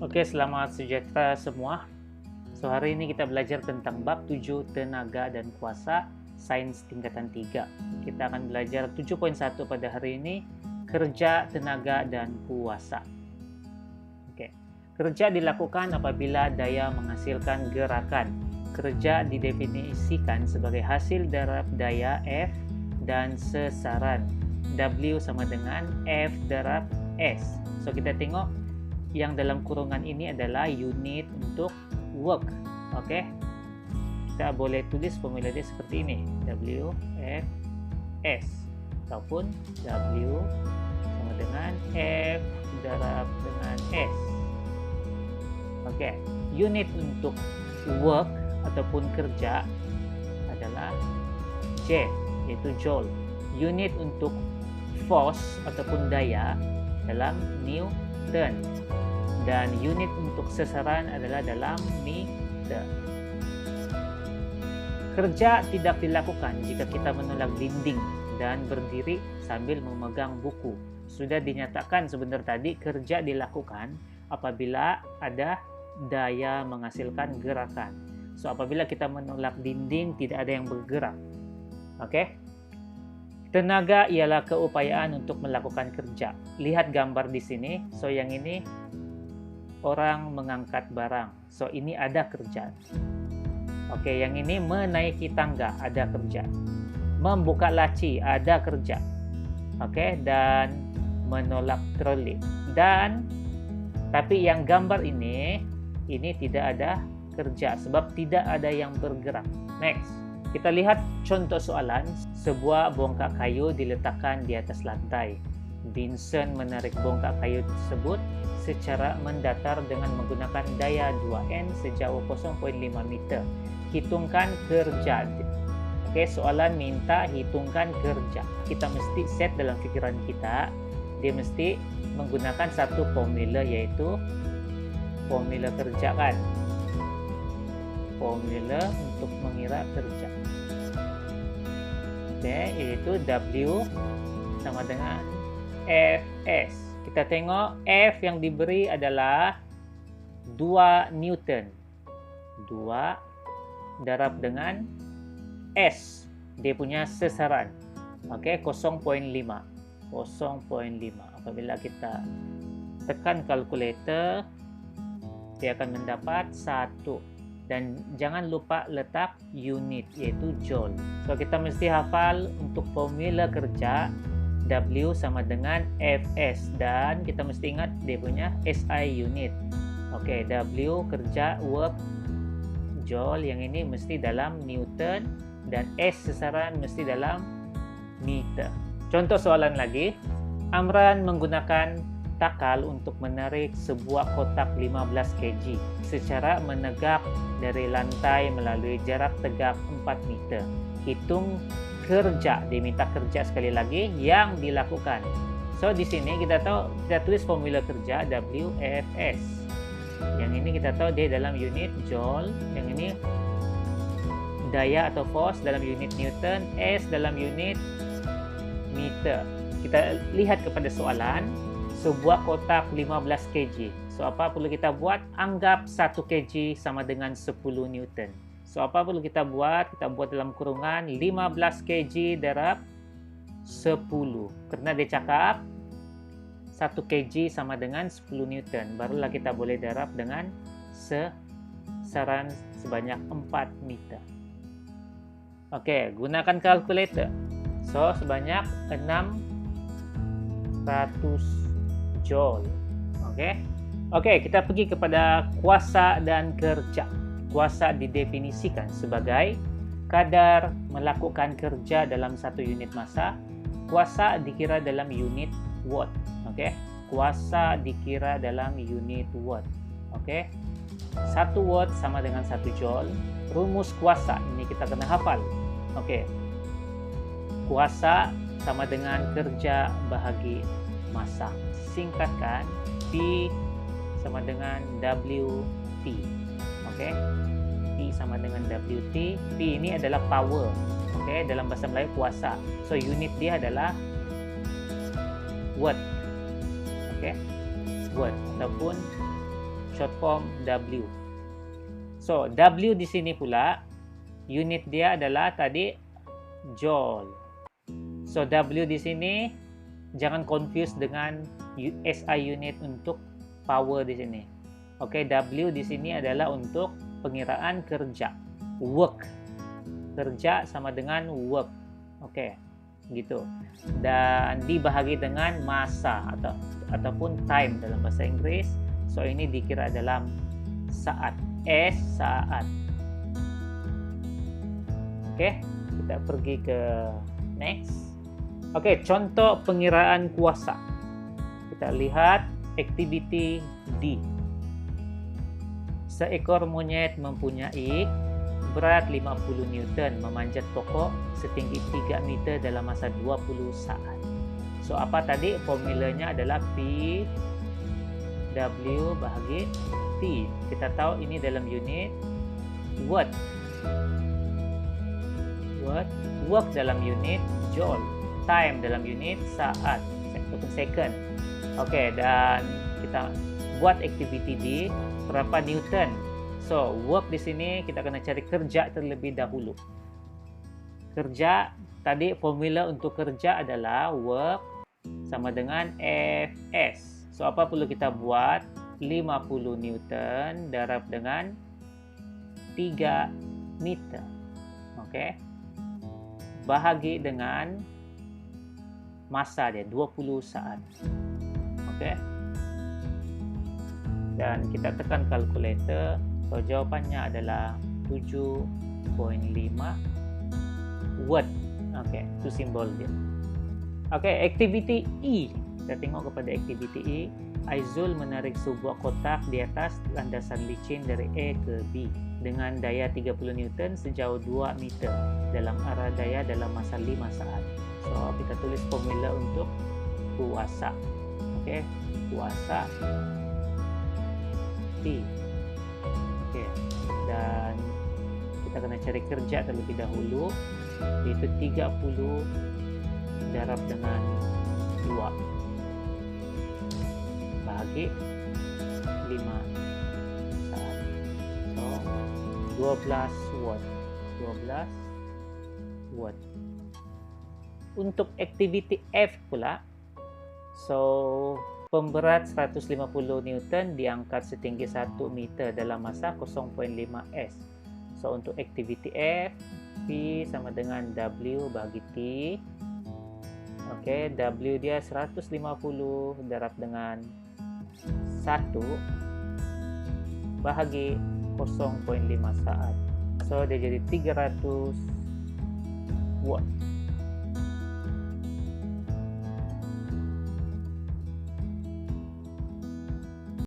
Oke, selamat sejahtera semua. So, hari ini kita belajar tentang bab 7 tenaga dan kuasa sains tingkatan 3. Kita akan belajar 7.1 pada hari ini, kerja, tenaga, dan kuasa. Oke. Kerja dilakukan apabila daya menghasilkan gerakan. Kerja didefinisikan sebagai hasil darab daya F dan sesaran W sama dengan F darab S. So, kita tengok yang dalam kurungan ini adalah unit untuk work. Oke, kita boleh tulis formula dia seperti ini, W F S ataupun W sama dengan F darab dengan S. Oke, unit untuk work ataupun kerja adalah J, yaitu joule. Unit untuk force ataupun daya dalam Newton, dan unit untuk sesaran adalah dalam meter. Kerja tidak dilakukan jika kita menolak dinding dan berdiri sambil memegang buku. Sudah dinyatakan sebentar tadi, kerja dilakukan apabila ada daya menghasilkan gerakan. So, apabila kita menolak dinding, tidak ada yang bergerak. Oke? Tenaga ialah keupayaan untuk melakukan kerja. Lihat gambar di sini. So, yang ini orang mengangkat barang. So, ini ada kerja. Oke, yang ini menaiki tangga, ada kerja. Membuka laci, ada kerja. Oke, dan menolak troli. Dan tapi yang gambar ini tidak ada kerja sebab tidak ada yang bergerak. Next, kita lihat contoh soalan. Sebuah bongkak kayu diletakkan di atas lantai. Vincent menarik bongkak kayu tersebut secara mendatar dengan menggunakan daya 2N sejauh 0,5 meter. Hitungkan kerja. Oke, soalan minta hitungkan kerja. Kita mesti set dalam fikiran kita, dia mesti menggunakan satu formula, yaitu formula kerja kan. Formula untuk mengira kerja. Oke, yaitu W sama dengan Fs. Kita tengok F yang diberi adalah 2 Newton. 2 darab dengan S. Dia punya sesaran. Oke, 0.5. 0.5. Apabila kita tekan kalkulator, dia akan mendapat 1. Dan jangan lupa letak unit, yaitu joule. So, kita mesti hafal untuk formula kerja W sama dengan Fs, dan kita mesti ingat dia punya SI unit. Oke, W kerja, work, joule, yang ini mesti dalam Newton, dan S sesaran mesti dalam meter. Contoh soalan lagi. Amran menggunakan takal untuk menarik sebuah kotak 15 kg secara menegak dari lantai melalui jarak tegak 4 meter. Hitung kerja, diminta kerja sekali lagi yang dilakukan. So, di sini kita tulis formula kerja WFS. Yang ini kita tahu dia dalam unit joule, yang ini daya atau force dalam unit Newton, S dalam unit meter. Kita lihat kepada soalan, sebuah kotak 15 kg. So, apa perlu kita buat? Anggap 1 kg sama dengan 10 Newton. So, apa perlu kita buat? Kita buat dalam kurungan 15 kg darab 10. Karena dia cakap 1 kg sama dengan 10 Newton. Barulah kita boleh darab dengan sesaran sebanyak 4 meter. Oke, gunakan kalkulator. So, sebanyak 600 joule. Oke, kita pergi kepada kuasa dan kerja. Kuasa didefinisikan sebagai kadar melakukan kerja dalam satu unit massa. Kuasa dikira dalam unit watt. Oke, kuasa dikira dalam unit watt. Oke, 1 watt sama dengan 1 joule. Rumus kuasa ini kita kena hafal. Oke, kuasa sama dengan kerja bahagi massa. Singkatkan, P sama dengan WT. Oke, P sama dengan WT. P ini adalah power. Oke, dalam bahasa Melayu kuasa. So, unit dia adalah watt. Oke, watt ataupun short form W. So, W di sini pula, unit dia adalah tadi joule. So, W di sini jangan confuse dengan SI unit untuk power di sini. Oke, W di sini adalah untuk pengiraan kerja, work. Kerja sama dengan work. Oke, gitu. Dan dibahagi dengan masa ataupun time dalam bahasa Inggris. So, ini dikira dalam saat. S saat. Oke, kita pergi ke next. Oke, contoh pengiraan kuasa. Kita lihat activity D. Seekor monyet mempunyai berat 50 Newton memanjat pokok setinggi 3 meter dalam masa 20 saat. So, apa tadi? Formulanya adalah P W bahagi T. Kita tahu ini dalam unit watt. Work dalam unit joule. Time dalam unit saat ataupun second. Oke, dan kita buat activity D berapa Newton. So, work di sini kita kena cari kerja terlebih dahulu. Kerja tadi formula untuk kerja adalah work sama dengan Fs. So, apa perlu kita buat? 50 Newton darab dengan 3 meter. Oke. Bahagi dengan masa dia 20 saat. Oke. Dan kita tekan kalkulator. So, jawapannya adalah 7.5 watt. Oke, itu simbol dia. Oke, activity E. Kita tengok kepada activity E. Aizul menarik sebuah kotak di atas landasan licin dari A ke B dengan daya 30 Newton sejauh 2 meter dalam arah daya dalam masa 5 saat. So, kita tulis formula untuk kuasa. Oke, kuasa T. Oke, dan kita kena cari kerja terlebih dahulu, yaitu 30 darab dengan 2 bahagi 5 saat. So, 12 watt. 12 watt. Untuk activity F pula, so pemberat 150 Newton diangkat setinggi 1 meter dalam masa 0.5 S. So, untuk activity F, P sama dengan W bagi T. Oke, W dia 150 darab dengan 1 bahagi 0.5 saat. So, dia jadi 300 watt.